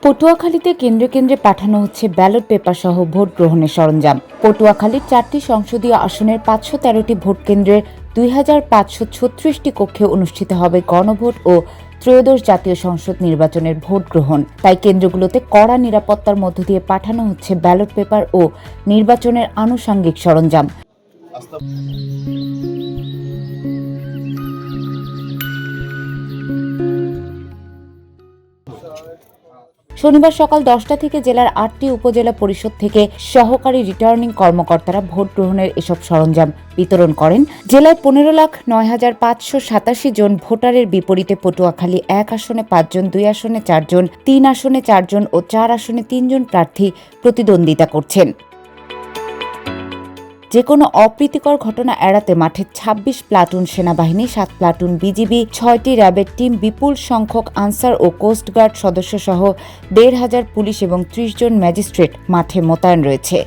পটুয়াখালীতে কেন্দ্রে কেন্দ্রে পাঠানো হচ্ছে ব্যালট পেপার সহ ভোট গ্রহণের সরঞ্জাম। পটুয়াখালীর 4টি সংসদীয় আসনের 513টি ভোট কেন্দ্রের 2536টি কক্ষে অনুষ্ঠিত হবে গণভোট ও ত্রয়োদশ জাতীয় সংসদ নির্বাচনের ভোট গ্রহণ। তাই কেন্দ্রগুলোতে কড়া নিরাপত্তার মধ্য দিয়ে পাঠানো হচ্ছে ব্যালট পেপার ও নির্বাচনের আনুষঙ্গিক সরঞ্জাম। শনিবার সকাল 10টা থেকে জেলার 8টি উপজেলা পরিষদ থেকে সহকারী রিটার্নিং কর্মকর্তারা ভোট গ্রহণের এসব সরঞ্জাম বিতরণ করেন। জেলায় 15,09,587 জন ভোটারের বিপরীতে পটুয়াখালী 1 আসনে 5 জন, 2 আসনে 4 জন, 3 আসনে 4 জন ও 4 আসনে 3 জন প্রার্থী প্রতিদ্বন্দ্বিতা করছেন। যে কোনো অপ্রীতিকর ঘটনা এড়াতে মাঠে 26 প্লাটুন সেনাবাহিনী, 7 প্লাটুন বিজিবি, 6টি র্যাবের টিম, বিপুল সংখ্যক আনসার ও কোস্টগার্ড সদস্য সহ 1,500 পুলিশ এবং 30 জন ম্যাজিস্ট্রেট মাঠে মোতায়েন রয়েছে।